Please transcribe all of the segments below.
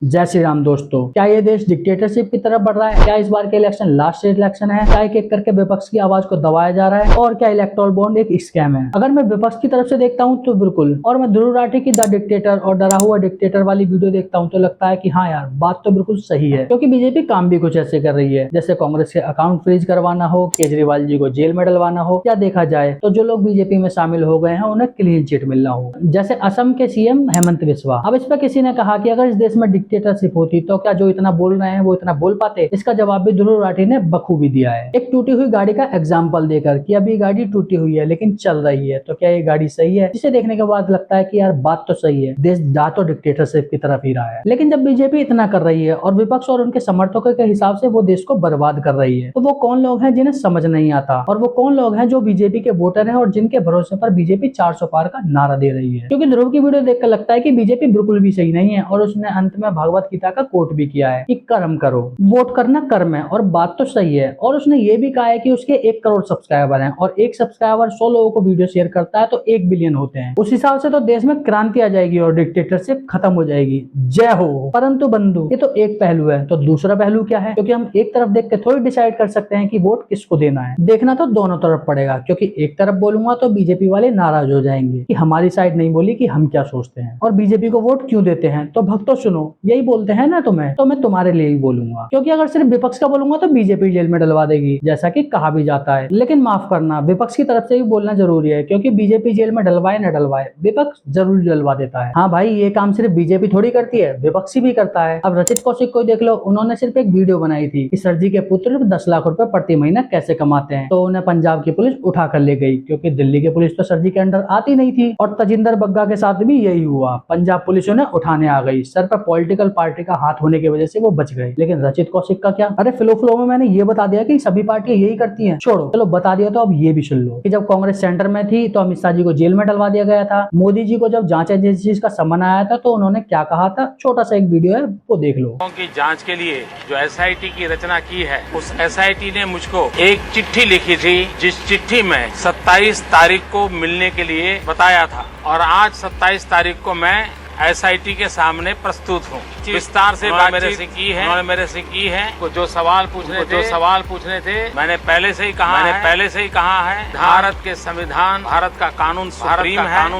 जय श्री राम दोस्तों, क्या ये देश डिक्टेटरशिप की तरफ बढ़ रहा है? क्या इस बार के इलेक्शन लास्ट इलेक्शन है? क्या एक एक करके विपक्ष की आवाज को दबाया जा रहा है? और क्या इलेक्टोरल बॉन्ड एक स्कैम है? अगर मैं विपक्ष की तरफ से देखता हूं तो बिल्कुल, और मैं ध्रुव राठी की द डिक्टेटर और डरा हुआ डिक्टेटर वाली वीडियो देखता हूं तो लगता है कि हाँ यार, बात तो बिल्कुल सही है। क्योंकि बीजेपी काम भी कुछ ऐसे कर रही है, जैसे कांग्रेस के अकाउंट फ्रीज करवाना हो, केजरीवाल जी को जेल में डलवाना हो, या देखा जाए तो जो लोग बीजेपी में शामिल हो गए हैं उन्हें क्लीन चिट मिलना हो, जैसे असम के सीएम हेमंत बिस्वा। अब इस पर किसी ने कहा कि अगर इस देश में डिक्टेटरशिप होती तो क्या जो इतना बोल रहे हैं वो इतना बोल पाते? इसका जवाब भी ध्रुव राठी ने बखूबी दिया है, एक टूटी हुई गाड़ी का एग्जाम्पल देकर कि अभी गाड़ी टूटी हुई है लेकिन चल रही है, तो क्या ये गाड़ी सही है? जिसे देखने के बाद लगता है कि यार बात तो सही है, देश जा तो डिक्टेटरशिप की तरफ ही रहा है। लेकिन जब बीजेपी इतना कर रही है और विपक्ष और उनके समर्थकों के हिसाब से वो देश को बर्बाद कर रही है, तो वो कौन लोग हैं जिन्हें समझ नहीं आता, और वो कौन लोग हैं जो बीजेपी के वोटर हैं और जिनके भरोसे पर बीजेपी 400 पार का नारा दे रही है? क्योंकि ध्रुव की वीडियो देखकर लगता है कि बीजेपी बिल्कुल भी सही नहीं है, और उसने अंत में भगवत गीता का कोट भी किया है कि कर्म करो, वोट करना कर्म है, और बात तो सही है। और उसने ये भी कहा है कि उसके 1 करोड़ सब्सक्राइबर हैं, और एक सब्सक्राइबर 100 लोगों को वीडियो शेयर करता है तो 1 बिलियन होते हैं। उस हिसाब से तो देश में क्रांति आ जाएगी और डिक्टेटरशिप खत्म हो जाएगी। जय हो। परंतु बंधु, ये तो एक पहलू है, तो दूसरा पहलू क्या है? क्योंकि हम एक तरफ देख के थोड़ी डिसाइड कर सकते हैं कि वोट किसको देना है। देखना तो दोनों तरफ पड़ेगा, क्योंकि एक तरफ बोलूंगा तो बीजेपी वाले नाराज हो जाएंगे कि हमारी साइड नहीं बोली कि हम क्या सोचते हैं और बीजेपी को वोट क्यों देते हैं। तो भक्तों सुनो, यही बोलते हैं ना तुम्हें, तो मैं तुम्हारे लिए ही बोलूंगा, क्योंकि अगर सिर्फ विपक्ष का बोलूंगा तो बीजेपी जेल में डलवा देगी, जैसा कि कहा भी जाता है। लेकिन माफ करना, विपक्ष की तरफ से भी बोलना जरूरी है, क्योंकि बीजेपी जेल में डलवाए न डलवाए, विपक्ष जरूर डलवा देता है। हाँ भाई, ये काम सिर्फ बीजेपी थोड़ी करती है, विपक्षी भी करता है। अब रचित कौशिक को देख लो, उन्होंने सिर्फ एक वीडियो बनाई थी कि सर जी के पुत्र 10 लाख रुपए प्रति महीना कैसे कमाते हैं, तो उन्हें पंजाब की पुलिस उठा कर ले गई, क्योंकि दिल्ली की पुलिस तो सर जी के अंडर आती नहीं थी। और तजिंदर बग्गा के साथ भी यही हुआ, पंजाब पुलिस उन्हें उठाने आ गई, सर पर पॉलिटिकल पार्टी का हाथ होने की वजह से वो बच गए। लेकिन रचित कौशिक का क्या? अरे फ्लो में मैंने ये बता दिया कि सभी पार्टियां यही करती हैं, छोड़ो, चलो बता दिया तो अब ये भी सुन लो कि जब कांग्रेस सेंटर में थी तो अमित शाह जी को जेल में डलवा दिया गया था। मोदी जी को जब जांच एजेंसी का समन आया था तो उन्होंने क्या कहा था, छोटा सा एक वीडियो है, वो देख लो। की जांच के लिए जो एसआईटी की रचना की है, उस एसआईटी ने मुझको एक चिट्ठी लिखी थी, जिस चिट्ठी में 27 तारीख को मिलने के लिए बताया था, और आज 27 तारीख को मैं एसआईटी के सामने प्रस्तुत हूँ। विस्तार से बात मेरे से की है, उन्होंने मेरे से की है। जो सवाल पूछने थे मैंने पहले से ही कहा है, भारत के संविधान, भारत का कानून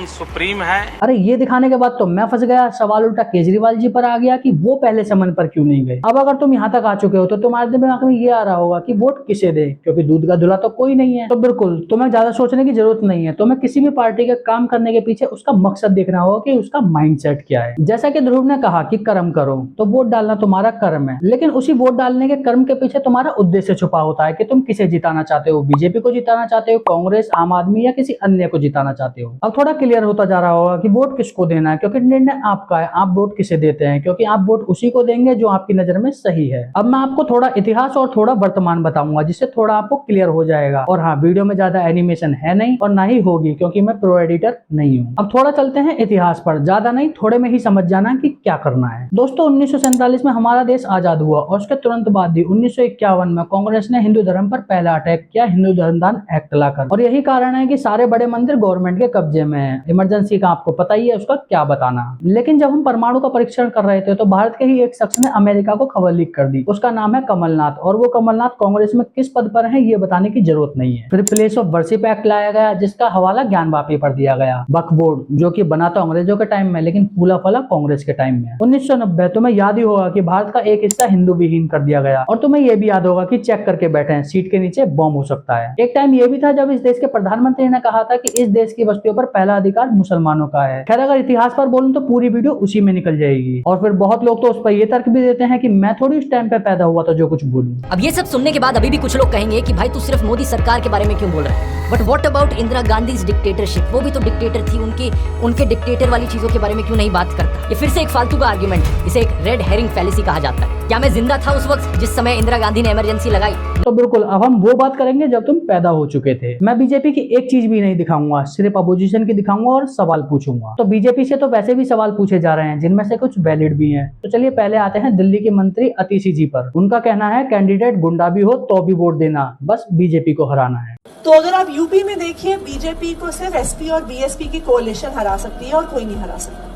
सुप्रीम है। अरे ये दिखाने के बाद तो मैं फंस गया, सवाल उल्टा केजरीवाल जी पर आ गया कि वो पहले समन पर क्यों नहीं गए। अब अगर तुम यहाँ तक आ चुके हो तो तुम्हारे दिमाग में ये आ रहा होगा कि वोट किसे दे, क्योंकि दूध का धुला तो कोई नहीं है। तो बिल्कुल तुम्हें ज्यादा सोचने की जरूरत नहीं है, तुम्हें किसी भी पार्टी के काम करने के पीछे उसका मकसद देखना होगा कि उसका माइंड क्या है। जैसा कि ध्रुव ने कहा कि कर्म करो, तो वोट डालना तुम्हारा कर्म है, लेकिन उसी वोट डालने के कर्म के पीछे तुम्हारा उद्देश्य छुपा होता है कि तुम किसे जिताना चाहते हो, बीजेपी को जिताना चाहते हो, कांग्रेस, आम आदमी, या किसी अन्य को जिताना चाहते हो। अब थोड़ा क्लियर होता जा रहा होगा कि वोट किसको देना है, क्योंकि निर्णय आपका है, आप वोट किसे देते हैं, क्योंकि आप वोट उसी को देंगे जो आपकी नजर में सही है। अब मैं आपको थोड़ा इतिहास और थोड़ा वर्तमान बताऊंगा, जिससे थोड़ा आपको क्लियर हो जाएगा। और हाँ, वीडियो में ज्यादा एनिमेशन है नहीं और ना ही होगी, क्योंकि मैं प्रो एडिटर नहीं हूँ। अब थोड़ा चलते हैं इतिहास पर, ज्यादा नहीं, थोड़े में ही समझ जाना कि क्या करना है। दोस्तों, 1947 में हमारा देश आजाद हुआ, और उसके तुरंत बाद ही 1951 में कांग्रेस ने हिंदू धर्म पर पहला अटैक किया, हिंदू धर्मदान एक्ट लाकर। और यही कारण है कि सारे बड़े मंदिर गवर्नमेंट के कब्जे में है। इमरजेंसी का आपको पता ही है, उसका क्या बताना। लेकिन जब हम परमाणु का परीक्षण कर रहे थे तो भारत के ही एक शख्स ने अमेरिका को खबर लीक कर दी, उसका नाम है कमलनाथ, और वो कमलनाथ कांग्रेस में किस पद पर है ये बताने की जरूरत नहीं है। फिर प्लेस ऑफ वर्शिप एक्ट लाया गया, जिसका हवाला ज्ञान वापी पर दिया गया। वक्फ बोर्ड, जो कि बना तो अंग्रेजों के टाइम में, लेकिन फूला फला कांग्रेस के टाइम में। 1990, तुम्हें याद ही होगा कि भारत का एक हिस्सा हिंदू विहीन कर दिया गया, और तुम्हें यह भी याद होगा कि चेक करके बैठे हैं, सीट के नीचे बॉम्ब हो सकता है। एक टाइम यह भी था जब इस देश के प्रधानमंत्री ने कहा था कि इस देश की बस्तियों पर पहला अधिकार मुसलमानों का है। खैर, अगर इतिहास पर बोलूं तो पूरी वीडियो उसी में निकल जाएगी। और फिर बहुत लोग तो उस पर यह तर्क भी देते हैं कि मैं थोड़ी उस टाइम पे पैदा हुआ था जो कुछ बोलूं। अब ये सब सुनने के बाद अभी भी कुछ लोग कहेंगे कि भाई तू सिर्फ मोदी सरकार के बारे में क्यों बोल रहा है, but what about Indira Gandhi dictatorship, वो भी तो डिक्टेटर थी, उनके डिक्टेटर वाली चीजों के बारे में क्यों नहीं बात करता। ये फिर से एक फालतू का आर्गुमेंट, इसे एक रेड हेरिंग फैलेसी कहा जाता है। क्या मैं जिंदा था उस वक्त जिस समय इंदिरा गांधी ने इमरजेंसी लगाई? तो बिल्कुल, अब हम वो बात करेंगे जब तुम पैदा हो चुके थे। मैं बीजेपी की एक चीज भी नहीं दिखाऊंगा, सिर्फ अपोजिशन की दिखाऊंगा और सवाल पूछूंगा। तो बीजेपी से तो वैसे भी सवाल पूछे जा रहे हैं, जिनमें से कुछ वैलिड भी हैं। तो चलिए पहले आते हैं दिल्ली के मंत्री अतिशी जी पर। उनका कहना है कैंडिडेट गुंडा भी हो तो भी वोट देना, बस बीजेपी को हराना है। तो अगर आप यूपी में देखिए, बीजेपी को सिर्फ एसपी और बीएसपी की कोalition हरा सकती है और कोई नहीं हरा सकता।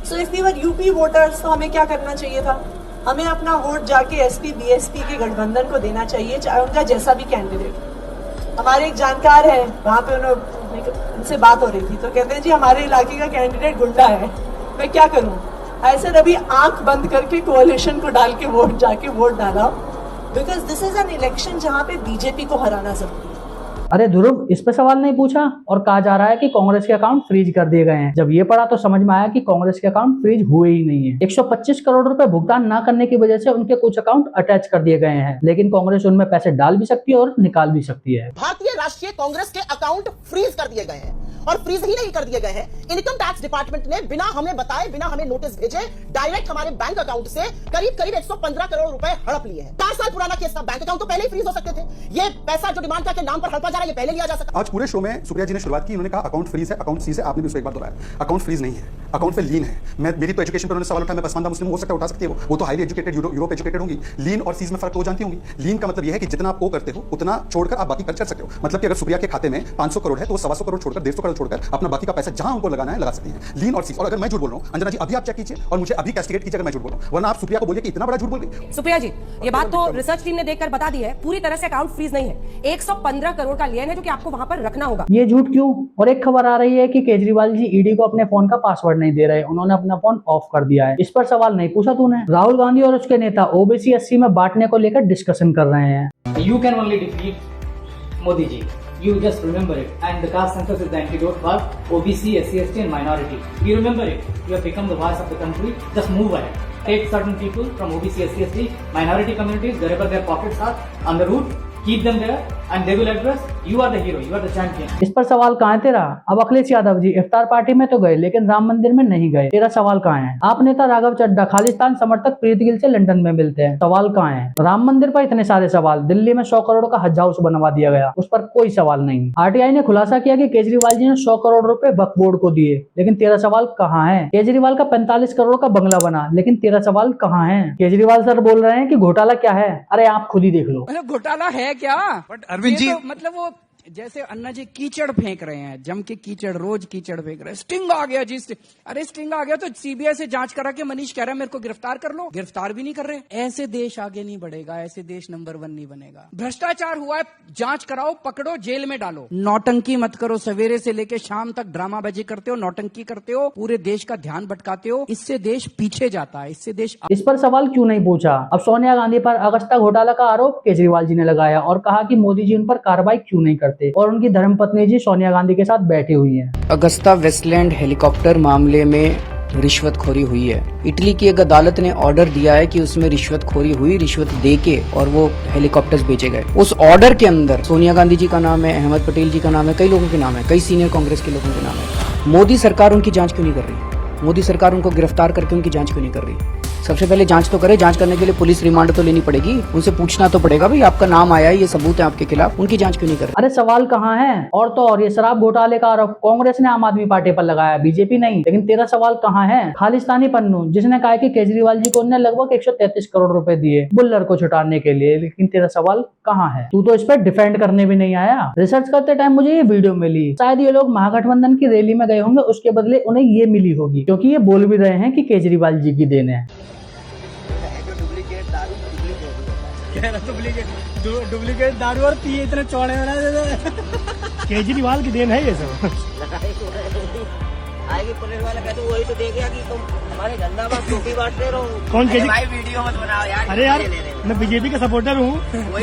So if we were UP voters तो हमें क्या करना चाहिए था? हमें अपना वोट जाके एसपी बीएसपी के गठबंधन को देना चाहिए, चाहे उनका जैसा भी कैंडिडेट। हमारे एक जानकार है, वहाँ पे उनसे बात हो रही थी, तो कहते हैं जी हमारे इलाके का कैंडिडेट गुंडा है। मैं क्या करूँ? ऐसे अभी आंख बंद करके कोalition को डाल के वोट डाला, because this is an election जहाँ पे बीजेपी को हराना जरूरी है। अरे ध्रुव, इस पे सवाल नहीं पूछा और कहा जा रहा है कि कांग्रेस के अकाउंट फ्रीज कर दिए गए हैं। जब ये पढ़ा तो समझ में आया कि कांग्रेस के अकाउंट फ्रीज हुए ही नहीं है। 125 करोड़ रुपए भुगतान न करने की वजह से उनके कुछ अकाउंट अटैच कर दिए गए हैं, लेकिन कांग्रेस उनमें पैसे डाल भी सकती है और निकाल भी सकती है। भारतीय राष्ट्रीय कांग्रेस के अकाउंट फ्रीज कर दिए गए हैं, और फ्रीज ही नहीं कर दिए गए हैं, इनकम टैक्स डिपार्टमेंट ने बिना हमें बताए, बिना हमें नोटिस भेजे डायरेक्ट हमारे बैंक अकाउंट से करीब 115 करोड़ रुपए हड़प लिए हैं। 4 साल पुराना केस था, बैंक अकाउंट तो पहले ही फ्रीज हो सकते थे। ये पैसा जो डिमांड का नाम पर हड़पा जा रहा है, ये पहले लिया जा सकता। आज पूरे शो में सुप्रिया जी ने शुरुआत की, उन्होंने कहा अकाउंट फ्रीज है, अकाउंट सीज है। आपने भी उसको एक बार दोहराया, अकाउंट फ्रीज नहीं है, अकाउंट पे लीन है। मेरी तो एजुकेशन पर उन्होंने सवाल उठाया, मैं पसमानदा मुस्लिम हो सकता है, उठा सकती है, वो तो हाईली एजुकेटेड यूरोप एजुकेटेड होंगी। लीन और सीज में फर्क तो जानती होंगी। लीन का मतलब यह है कि जितना आप ओ करते हो उतना छोड़कर आप बाकी खर्च कर सकते हो। मतलब कि अगर सुप्रिया के खाते में 500 करोड़ है तो वो 125 करोड़ छोड़कर 150 करोड़ छोड़कर अपना बाकी का पैसा जहां उनको लगाना है लगा सकती हैं। लीन और सीज। और अगर मैं झूठ बोल रहा हूं, अंजना जी अभी आप चेक कीजिए और मुझे अभी कैस्टिगेट कीजिए अगर मैं झूठ बोल रहा हूं, वरना आप सुप्रिया को बोलिए कि इतना बड़ा झूठ बोल गई। सुप्रिया जी, ये बात तो रिसर्च टीम ने देखकर बता दी है, पूरी तरह से अकाउंट फ्रीज नहीं है। 115 करोड़ का लेन है जो कि आपको वहां पर रखना होगा। ये झूठ क्यों? और एक खबर आ रही है कि केजरीवाल जी ईडी को अपने फोन का पासवर्ड नहीं दे रहे, उन्होंने अपना फोन ऑफ कर दिया है। इस पर सवाल नहीं पूछा तूने? राहुल गांधी और उसके नेता ओबीसी 80 में बांटने को लेकर डिस्कशन कर रहे हैं। You can only defeat Modi ji. You just remember it. And the caste census is the antidote for OBC, SC, ST and minority. You remember it. You have become the voice of the country. Just move ahead. Take certain people from OBC, SC, ST, minority communities, wherever their pockets are, on the route. Keep them there and they will address. You are the hero. You are the champion. इस पर सवाल कहाँ है तेरा? अब अखिलेश यादव जी इफ्तार party में तो गए लेकिन राम मंदिर में नहीं गए। तेरा सवाल कहाँ है? आप नेता राघव चड्ढा खालिस्तान समर्थक प्रीत गिल से लंदन में मिलते हैं, सवाल कहाँ है? राम मंदिर पर इतने सारे सवाल। दिल्ली में 100 करोड़ का हज हाउस बनवा दिया गया, उस पर कोई सवाल नहीं। आरटीआई ने खुलासा किया कि केजरीवाल जी ने 100 करोड़ रुपए वक्फ बोर्ड को दिए, लेकिन तेरा सवाल कहाँ है? केजरीवाल का 45 करोड़ का बंगला बना, लेकिन तेरा सवाल कहाँ है? केजरीवाल सर बोल रहे हैं कि घोटाला क्या है? अरे आप खुद ही देख लो। घोटाला है क्या? बट अरविंद जी, तो मतलब वो जैसे अन्ना जी कीचड़ फेंक रहे हैं, जम के कीचड़, रोज कीचड़ फेंक रहे हैं। स्टिंग आ गया जी, अरे स्टिंग आ गया तो सीबीआई से जांच करा के मनीष कह रहा है मेरे को गिरफ्तार कर लो, गिरफ्तार भी नहीं कर रहे। ऐसे देश आगे नहीं बढ़ेगा, ऐसे देश नंबर 1 नहीं बनेगा। भ्रष्टाचार हुआ है, जांच कराओ, पकड़ो, जेल में डालो। नौटंकी मत करो, सवेरे से लेके शाम तक ड्रामाबाजी करते हो, नौटंकी करते हो, पूरे देश का ध्यान भटकाते हो, इससे देश पीछे जाता है, इससे देश। इस पर सवाल क्यों नहीं पूछा? अब सोनिया गांधी पर अगस्ता घोटाला का आरोप केजरीवाल जी ने लगाया और कहा कि मोदी जी उन पर कार्रवाई क्यों नहीं करते, और उनकी धर्मपत्नी जी सोनिया गांधी के साथ बैठी हुई हैं। अगस्ता वेस्टलैंड हेलीकॉप्टर मामले में रिश्वतखोरी हुई है। इटली की एक अदालत ने ऑर्डर दिया है कि उसमें रिश्वतखोरी हुई, रिश्वत देके और वो हेलीकॉप्टर्स बेचे गए। उस ऑर्डर के अंदर सोनिया गांधी जी का नाम है, अहमद पटेल जी का नाम है, कई लोगों के नाम है, कई सीनियर कांग्रेस के लोगों के नाम है। मोदी सरकार उनकी जांच क्यों नहीं कर रही? मोदी सरकार उनको गिरफ्तार करके उनकी जांच क्यों नहीं कर रही? सबसे पहले जांच तो करे, जांच करने के लिए पुलिस रिमांड तो लेनी पड़ेगी, उनसे पूछना तो पड़ेगा भाई आपका नाम आया है, ये सबूत है आपके खिलाफ, उनकी जांच क्यों नहीं कर? अरे सवाल कहाँ है? और तो और ये शराब घोटाले का आरोप कांग्रेस ने आम आदमी पार्टी पर लगाया, बीजेपी नहीं। लेकिन तेरा सवाल कहाँ है? खालिस्तानी पन्नू, जिसने कहा कि केजरीवाल जी को उन्होंने लगभग 133 करोड़ रुपए दिए बुल्लर को छुटाने के लिए, लेकिन तेरा सवाल कहाँ है? तू तो इस पर डिफेंड करने भी नहीं आया। रिसर्च करते टाइम मुझे ये वीडियो मिली, शायद ये लोग महागठबंधन की रैली में गए होंगे, उसके बदले उन्हें ये मिली होगी, क्योंकि ये बोल भी रहे हैं कि केजरीवाल जी की देन है। डुप्लीकेट दारू और पिए इतने चौड़े बना केजरीवाल की देन है ये सब। आएगी पुलिस वाले कहते वही तो देखेगा कि तुम हमारे झंडा पर टोपी बांटते रहो। कौन भाई वीडियो मत बनाओ यार। अरे यार मैं बीजेपी का सपोर्टर हूँ,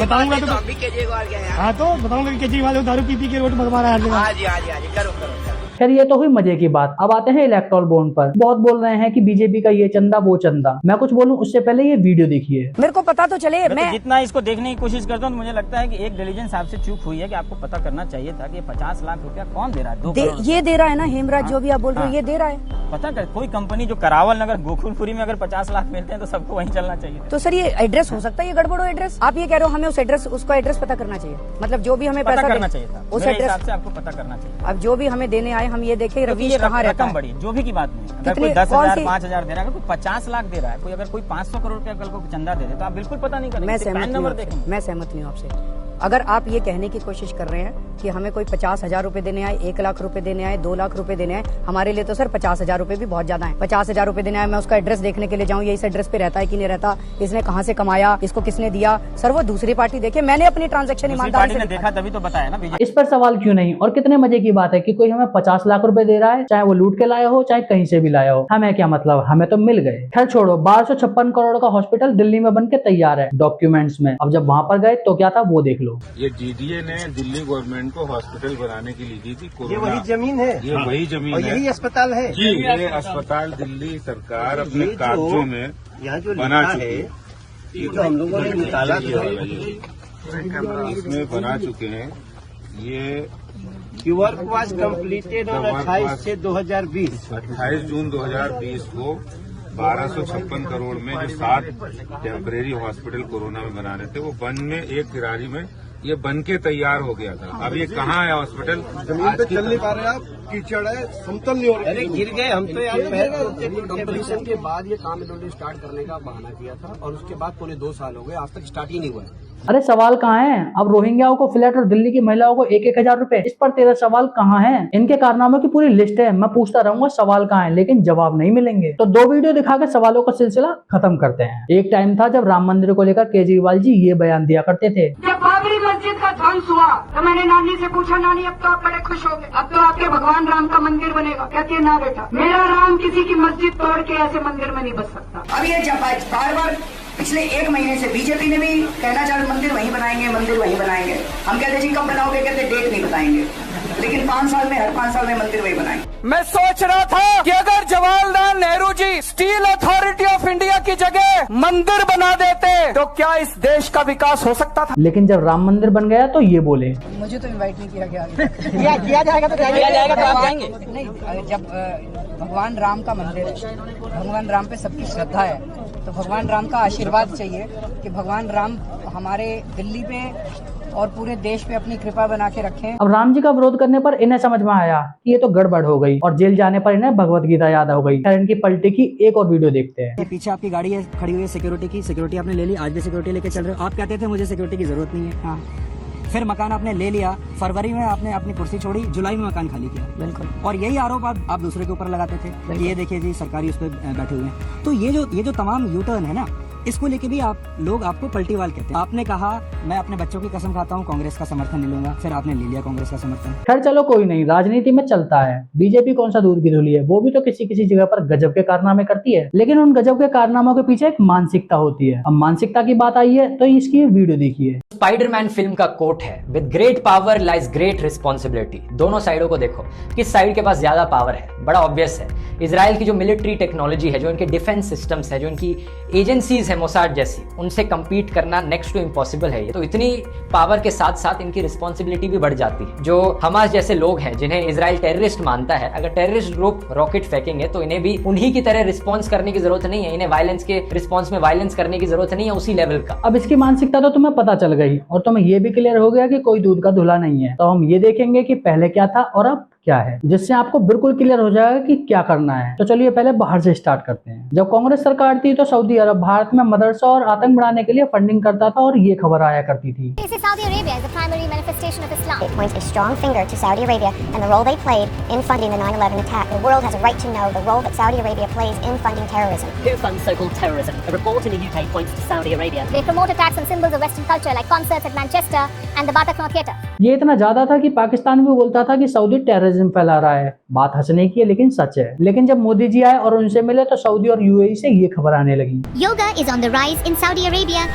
बताऊंगा तो अभी केजरीवाल क्या यार। हाँ तो बताऊंगा कि केजरीवाल दारू पी के रोड भगवा रहा है। हाँ जी हाँ जी हाँ जी, करो करो। खैर ये तो हुई मजे की बात। अब आते हैं इलेक्टोरल बॉन्ड पर। बहुत बोल रहे हैं कि बीजेपी का ये चंदा वो चंदा। मैं कुछ बोलूं उससे पहले ये वीडियो देखिए। मेरे को पता तो चले, मैं जितना इसको देखने की कोशिश करता हूँ मुझे लगता है कि एक डिलीजेंस आपसे चूक हुई है कि आपको पता करना चाहिए था कि 50 लाख रुपया कौन दे रहा है। 2 करोड़ ये दे रहा है ना हेमराज, जो भी आप बोल रहे हो ये दे रहा है। पता कर कोई कंपनी जो करावल नगर गोकुलपुरी में अगर 50 लाख मिलते हैं तो सबको वहीं चलना चाहिए। तो सर ये एड्रेस हो सकता है, ये गड़बड़ एड्रेस। आप ये कह रहे हो हमें उस एड्रेस, उसका एड्रेस पता करना चाहिए, मतलब जो भी हमें पता पैसा करना चाहिए था उस मेरे एड्रेस हिसाब से आपको पता करना चाहिए। अब जो भी हमें देने आए हम ये देखें रवीश कहाँ रहता है। बड़ी जो भी की बात नहीं, अगर कोई 10,000 5,000 दे रहा है, कोई 50 लाख दे रहा है, कोई अगर कोई 500 करोड़ का कल को चंदा दे दे तो आप बिल्कुल पता नहीं करेंगे। मैं सहमत नहीं हूँ आपसे। अगर आप ये कहने की कोशिश कर रहे हैं कि हमें कोई 50,000 रुपए देने आए, 1 लाख रुपए देने आए, 2 लाख रुपए देने आए, हमारे लिए तो सर 50,000 रुपए भी बहुत ज्यादा है। 50,000 रुपए देने आए, मैं उसका एड्रेस देखने के लिए जाऊँ, ये इस एड्रेस पे रहता है कि नहीं रहता, इसने कहाँ से कमाया, इसको किसने दिया, सर वो दूसरी पार्टी देखे, मैंने अपनी ट्रांजेक्शन ईमानदारी से देखा तभी तो बताया ना। इस पर सवाल क्यों नहीं। और कितने मजे की बात है कि कोई हमें 50 लाख रुपए दे रहा है, चाहे वो लूट के लाया हो चाहे कहीं से भी लाया हो, हमें क्या मतलब, हमें तो मिल गए। खैर छोड़ो, 1256 करोड़ का हॉस्पिटल दिल्ली में बन के तैयार है डॉक्यूमेंट्स में। अब जब वहां पर गए तो क्या था वो देख लो। ये डीडीए ने दिल्ली गवर्नमेंट को हॉस्पिटल बनाने के लिए दी थी। ये वही जमीन है, ये वही जमीन है, यही अस्पताल है जी। ये अस्पताल दिल्ली सरकार अपने कागजों में यहाँ जो बना लिखा चुकी है, है, ये जो हम लोगों ने निकाला इसमें बना चुके हैं। ये वर्क वाज कम्प्लीटेड ऑन 28/6/2020। 28 जून 2020 को 1256 करोड़ में जो 7 टेम्परेरी हॉस्पिटल कोरोना में बनाने थे, वो बन में एक तिरारी में ये बन के तैयार हो गया था। अब ये कहाँ है हॉस्पिटल? जमीन पे चल नहीं पा रहे आप, कीचड़ है, समतल नहीं हो रही। अरे गिर गए हम तो यार। कंपटीशन के बाद ये काम इन्होंने स्टार्ट करने का बहाना किया था और उसके बाद पौने 2 साल हो गए, आज तक स्टार्ट ही नहीं हुआ है। अरे सवाल कहाँ है? अब रोहिंग्याओं को फ्लैट और दिल्ली की महिलाओं को 1-1 हजार रुपए, इस पर तेरा सवाल कहाँ है? इनके कारनामों की पूरी लिस्ट है, मैं पूछता रहूंगा सवाल कहाँ है, लेकिन जवाब नहीं मिलेंगे। तो 2 वीडियो दिखा के सवालों का सिलसिला खत्म करते हैं। एक टाइम था जब राम मंदिर को लेकर केजरीवाल जी ये बयान दिया करते थे, जब बाबरी मस्जिद का ध्वंस हुआ तो मैंने नानी से पूछा, नानी अब तो आप बड़े खुश हो गए, अब तो आपके भगवान राम का मंदिर बनेगा। कहती है ना बेटा, मेरा राम किसी की मस्जिद तोड़ के ऐसे मंदिर में नहीं बस सकता। अब ये बार बार पिछले 1 महीने से बीजेपी ने भी कहना चाहे मंदिर वहीं बनाएंगे, मंदिर वहीं बनाएंगे। हम कहते जी कब बनाओगे, कहते डेट नहीं बताएंगे, लेकिन 5 साल में, हर 5 साल में मंदिर वहीं बनाएंगे। मैं सोच रहा था कि अगर Jawaharlal Nehru ji steel authority of India की जगह मंदिर बना देते तो क्या इस देश का विकास हो सकता था। लेकिन जब राम मंदिर बन गया तो ये बोले, मुझे तो इनवाइट नहीं किया गया। किया जाएगा तो आप जाएंगे। नहीं, जब भगवान राम का मंदिर है, भगवान राम पे सबकी श्रद्धा है, तो भगवान राम का आशीर्वाद चाहिए कि भगवान राम हमारे दिल्ली पे और पूरे देश पे अपनी कृपा बना के रखें। अब राम जी का विरोध करने पर इन्हें समझ में आया कि ये तो गड़बड़ हो गई और जेल जाने पर इन्हें भगवत गीता याद हो गई। इनकी पलटी की एक और वीडियो देखते हैं। पीछे आपकी गाड़ी है, खड़ी हुई है सिक्योरिटी की, सिक्योरिटी आपने ले ली, आज भी सिक्योरिटी लेके चल रहे हो। आप कहते थे मुझे सिक्योरिटी की जरूरत नहीं है। हाँ, फिर मकान आपने ले लिया, फरवरी में आपने अपनी कुर्सी छोड़ी, जुलाई में मकान खाली किया। बिल्कुल। और यही आरोप आप दूसरे के ऊपर लगाते थे कि ये देखिए जी सरकारी उस पर बैठे हुए हैं। तो ये जो तमाम यू टर्न है ना, इसको लेके भी लोग आपको पलटीवाल कहते हैं। आपने कहा मैं अपने बच्चों की कसम खाता हूँ कांग्रेस का समर्थन नहीं लूंगा, फिर आपने ले लिया कांग्रेस का समर्थन। खैर चलो कोई नहीं, राजनीति में चलता है। बीजेपी कौन सा दूध की धुली है, वो भी तो किसी किसी जगह पर गजब के कारनामे करती है, लेकिन उन गजब के कारनामों के पीछे एक मानसिकता होती है। अब मानसिकता की बात आई है तो इसकी वीडियो देखिए। स्पाइडरमैन फिल्म का कोट है, with great power lies great responsibility. दोनों साइडों को देखो, किस साइड के पास ज्यादा पावर है, बड़ा ऑब्वियस है। इजराइल की जो मिलिट्री टेक्नोलॉजी है, जो इनके डिफेंस सिस्टम्स है, जो इनकी एजेंसीज है मोसाद जैसी, उनसे compete करना नेक्स्ट टू इम्पॉसिबल है। तो इतनी पावर के साथ साथ इनकी रिस्पॉन्सिबिलिटी भी बढ़ जाती है। जो हमास जैसे लोग हैं जिन्हें इजराइल टेररिस्ट मानता है, अगर टेररिस्ट ग्रुप रॉकेट फेंकेंगे तो इन्हें भी उन्हीं की तरह रिस्पॉन्स करने की जरूरत नहीं है। इन्हें वायलेंस के रिस्पॉन्स में वायलेंस करने की जरूरत नहीं है, उसी लेवल का। अब इसकी मानसिकता तो तुम्हें पता चल गई और तुम्हें ये भी क्लियर हो गया कि कोई दूध का धुला नहीं है। तो हम ये देखेंगे कि पहले क्या था और अब क्या है, जिससे आपको बिल्कुल क्लियर हो जाएगा कि क्या करना है। तो चलिए पहले बाहर से स्टार्ट करते हैं। जब कांग्रेस सरकार थी तो सऊदी अरब भारत में मदरसा और आतंक बढ़ाने के लिए फंडिंग करता था और ये खबर आया करती थी। Saudi Arabia is the primary manifestation of Islam. It points a strong finger to Saudi Arabia and the role they played in funding the 9/11 attack. The world has a right to know the role that Saudi Arabia plays in funding terrorism. Who funds so-called terrorism? A report in the UK points to Saudi Arabia. They promote attacks on symbols of Western culture like concerts at Manchester and the Bataclan Theatre. ये इतना ज्यादा था कि पाकिस्तान भी बोलता था कि Saudi terrorism फैला रहा है। बात हंसने की है लेकिन सच है। लेकिन जब मोदी जी आए और उनसे मिले तो सऊदी और यूएई से ये खबर आने लगी। Yoga is on the rise in Saudi Arabia.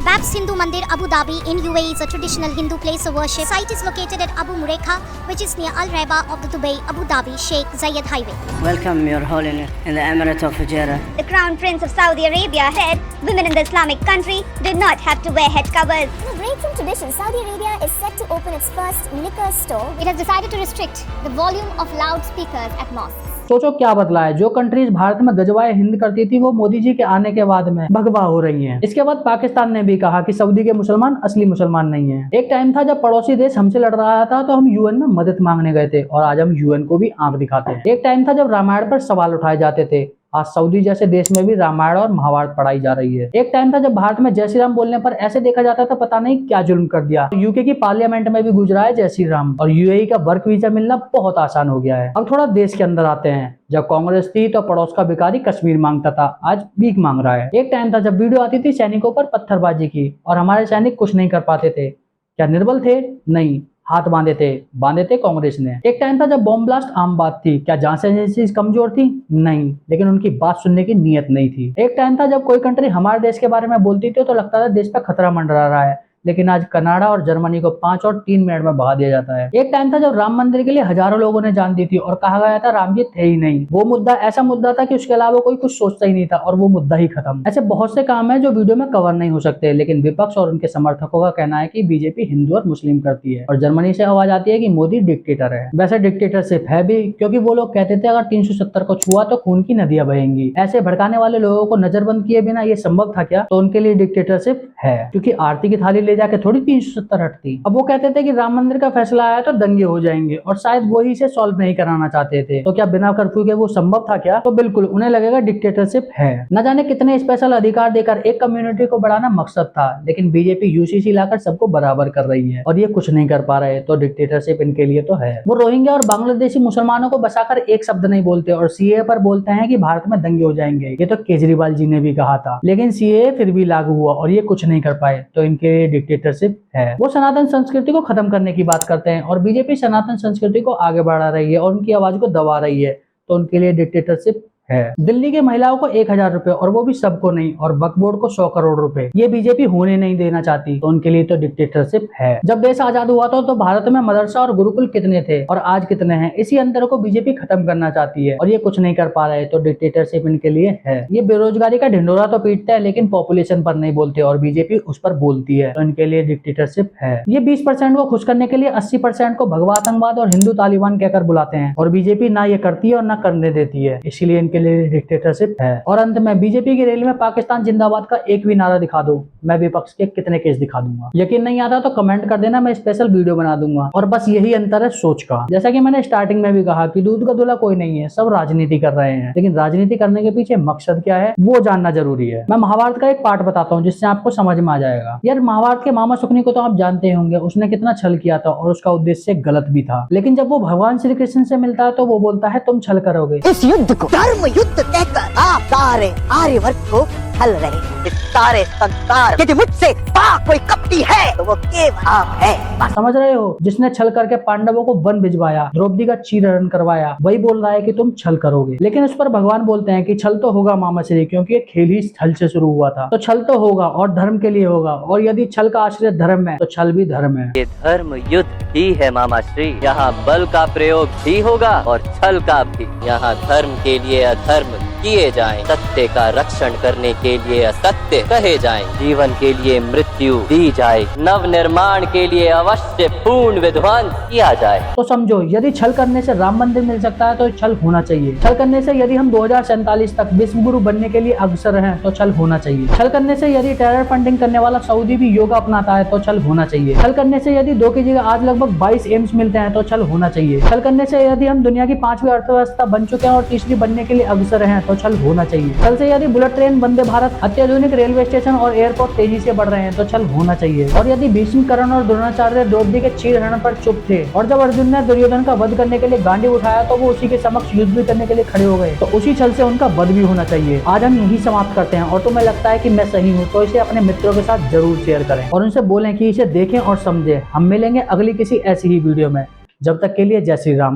Babs Hindu Mandir, Abu Dhabi in UAE is a traditional Hindu place of worship. Site is located at Abu Murekha, which is near Al Reba of the Dubai Abu Dhabi Sheikh Zayed Highway. Welcome, Your Holiness, in the Emirate of Fujairah. The Crown Prince of Saudi Arabia said women in the Islamic country do not have to wear head covers. In a break from tradition, Saudi Arabia is set to open its first liquor store. It has decided to restrict the volume of loudspeakers at mosques. सोचो क्या बदला है। जो countries Bharat में गजवाए हिंद करती थी वो मोदी जी के आने के बाद में भगवा हो रही हैं। इसके बाद पाकिस्तान ने भी कहा कि सऊदी के मुसलमान असली मुसलमान नहीं हैं। एक टाइम था जब पड़ोसी देश हमसे लड़ रहा था तो हम यूएन में मदद मांगने गए थे और आज हम यूएन को भी आंख दिखाते हैं। एक टाइम था जब रामायण पर सवाल उठाए जाते थे, आज सऊदी जैसे देश में भी रामायण और महाभारत पढ़ाई जा रही है। एक टाइम था जब भारत में जय श्री राम बोलने पर ऐसे देखा जाता था पता नहीं क्या जुल्म कर दिया। यूके की पार्लियामेंट में भी गुजरा है जय श्री राम और यूएई का वर्क वीजा मिलना बहुत आसान हो गया है। अब थोड़ा देश के अंदर आते हैं। जब कांग्रेस थी तो पड़ोस का भिखारी कश्मीर मांगता था, आज भीख मांग रहा है। एक टाइम था जब वीडियो आती थी सैनिकों पर पत्थरबाजी की और हमारे सैनिक कुछ नहीं कर पाते थे। क्या निर्बल थे? नहीं, हाथ बांधे थे कांग्रेस ने। एक टाइम था जब बॉम्ब ब्लास्ट आम बात थी। क्या जांच एजेंसी कमजोर थी? नहीं, लेकिन उनकी बात सुनने की नीयत नहीं थी। एक टाइम था जब कोई कंट्री हमारे देश के बारे में बोलती थी तो लगता था देश पर खतरा मंडरा रहा है, लेकिन आज कनाडा और जर्मनी को 5 और 3 मिनट में भगा दिया जाता है। एक टाइम था जब राम मंदिर के लिए हजारों लोगों ने जान दी थी और कहा गया था राम जी थे ही नहीं। वो मुद्दा ऐसा मुद्दा था कि उसके अलावा कोई कुछ सोचता ही नहीं था और वो मुद्दा ही खत्म। ऐसे बहुत से काम है जो वीडियो में कवर नहीं हो सकते, लेकिन विपक्ष और उनके समर्थकों का कहना है कि बीजेपी हिंदू और मुस्लिम करती है और जर्मनी से आवाज आती है कि मोदी डिक्टेटर है। वैसे डिक्टेटरशिप है भी, क्योंकि वो लोग कहते थे अगर 370 को छुआ तो खून की नदियां बहेंगी। ऐसे भड़काने वाले लोगों को नजरबंद किए बिना ये संभव था क्या? तो उनके लिए डिक्टेटरशिप है, क्योंकि आरती की थाली ले जाके थोड़ी 370 हटती। अब वो कहते थे कि राम मंदिर का फैसला आया तो दंगे हो जाएंगे और शायद वो ही इसे सॉल्व नहीं कराना चाहते थे। तो क्या बिना कर्फ्यू के वो संभव था क्या? तो बिल्कुल, उन्हें लगेगा डिक्टेटरशिप है। न जाने कितने स्पेशल अधिकार देकर एक कम्युनिटी को बढ़ाना मकसद था, लेकिन बीजेपी यूसीसी लाकर सबको बराबर कर रही है और ये कुछ नहीं कर पा रहे, तो डिक्टेटरशिप इनके लिए तो है। वो रोहिंग्या और बांग्लादेशी मुसलमानों को बसाकर एक शब्द नहीं बोलते और सीए पर बोलते हैं कि भारत में दंगे हो जाएंगे। ये तो केजरीवाल जी ने भी कहा था, लेकिन सीए फिर भी लागू हुआ और ये कुछ नहीं कर पाए, तो इनके लिए डिक्टेटरशिप है। वो सनातन संस्कृति को खत्म करने की बात करते हैं और बीजेपी सनातन संस्कृति को आगे बढ़ा रही है और उनकी आवाज को दबा रही है, तो उनके लिए डिक्टेटरशिप है। दिल्ली के महिलाओं को 1000 रुपए और वो भी सबको नहीं, और वक्फ बोर्ड को 100 करोड़ रुपए, ये बीजेपी होने नहीं देना चाहती, तो उनके लिए तो डिक्टेटरशिप है। जब देश आजाद हुआ था तो भारत में मदरसा और गुरुकुल कितने थे और आज कितने हैं, इसी अंतर को बीजेपी खत्म करना चाहती है और ये कुछ नहीं कर पा रहे, तो डिक्टेटरशिप इनके लिए है। ये बेरोजगारी का ढिंडोरा तो पीटता है लेकिन पॉपुलेशन पर नहीं बोलते और बीजेपी उस पर बोलती है, तो इनके लिए डिक्टेटरशिप है। ये 20% को खुश करने के लिए 80% को भगवा आतंकवाद और हिंदू तालिबान कहकर बुलाते हैं और बीजेपी ना ये करती है और ना करने देती है, इसीलिए के लिए डिक्टेटरशिप है। और अंत में बीजेपी की रैली में पाकिस्तान जिंदाबाद का एक भी नारा दिखा दो, मैं विपक्ष के कितने केस दिखा दूंगा। यकीन नहीं आता तो कमेंट कर देना, मैं स्पेशल वीडियो बना दूंगा। और बस यही अंतर है सोच का। जैसा कि मैंने स्टार्टिंग में भी कहा कि दूध का दूल्हा कोई नहीं है, सब राजनीति कर रहे हैं, लेकिन राजनीति करने के पीछे मकसद क्या है वो जानना जरूरी है। मैं महाभारत का एक पार्ट बताता हूँ जिससे आपको समझ में आ जाएगा। यार महाभारत के मामा सुकनी को तो आप जानते होंगे, उसने कितना छल किया था और उसका उद्देश्य गलत भी था, लेकिन जब वो भगवान श्री कृष्ण से मिलता है तो वो बोलता है तुम छल करोगे। इस युद्ध को धर्म युद्ध कहकर आप सारे आर्यवर्ग को हल रहे, इस सारे संसार यदि मुझसे पाप कोई कपटी है तो वो केवल आप है। समझ रहे हो? जिसने छल करके पांडवों को वन भिजवाया, द्रौपदी का चीरहरण करवाया, वही बोल रहा है कि तुम छल करोगे। लेकिन उस पर भगवान बोलते हैं कि छल तो होगा मामा श्री, क्योंकि ये खेल ही छल से शुरू हुआ था, तो छल तो होगा और धर्म के लिए होगा, और यदि छल का आश्रय धर्म है तो छल भी धर्म है। ये धर्म युद्ध ही है मामा श्री, यहाँ बल का प्रयोग भी होगा और छल का भी। यहाँ धर्म के लिए अधर्म किए जाएं, सत्य का रक्षण करने के लिए असत्य कहे जाएं, जीवन के लिए मृत्यु दी जाए, नव निर्माण के लिए अवश्य पूर्ण विध्वंस किया जाए। तो समझो, यदि छल करने से राम मंदिर मिल सकता है तो छल होना चाहिए। छल करने से यदि हम 2047 तक विश्व गुरु बनने के लिए अग्रसर हैं तो छल होना चाहिए। छल करने से यदि टेरर फंडिंग करने वाला सऊदी भी योगा अपनाता है तो छल होना चाहिए। छल करने से यदि 2 की जगह आज लगभग 22 एम्स मिलते हैं तो छल होना चाहिए। छल करने से यदि हम दुनिया की 5वीं अर्थव्यवस्था बन चुके हैं और 3री बनने के लिए अग्रसर हैं तो छल होना चाहिए। छल से यदि बुलेट ट्रेन, वंदे भारत, अत्याधुनिक रेलवे स्टेशन और एयरपोर्ट तेजी से बढ़ रहे हैं तो छल होना चाहिए। और यदि भीष्म, कर्ण और द्रोणाचार्य द्रौपदी के चीरहरण पर चुप थे और जब अर्जुन ने दुर्योधन का वध करने के लिए गांडी उठाया तो वो उसी के समक्ष युद्ध भी करने के लिए खड़े हो गए, तो उसी छल से उनका वध भी होना चाहिए। आज हम यही समाप्त करते हैं और तुम्हें लगता है कि मैं सही हूँ तो इसे अपने मित्रों के साथ जरूर शेयर करें और उनसे बोलें कि इसे देखें और समझें। हम मिलेंगे अगली किसी ऐसी ही वीडियो में, जब तक के लिए जय श्री राम।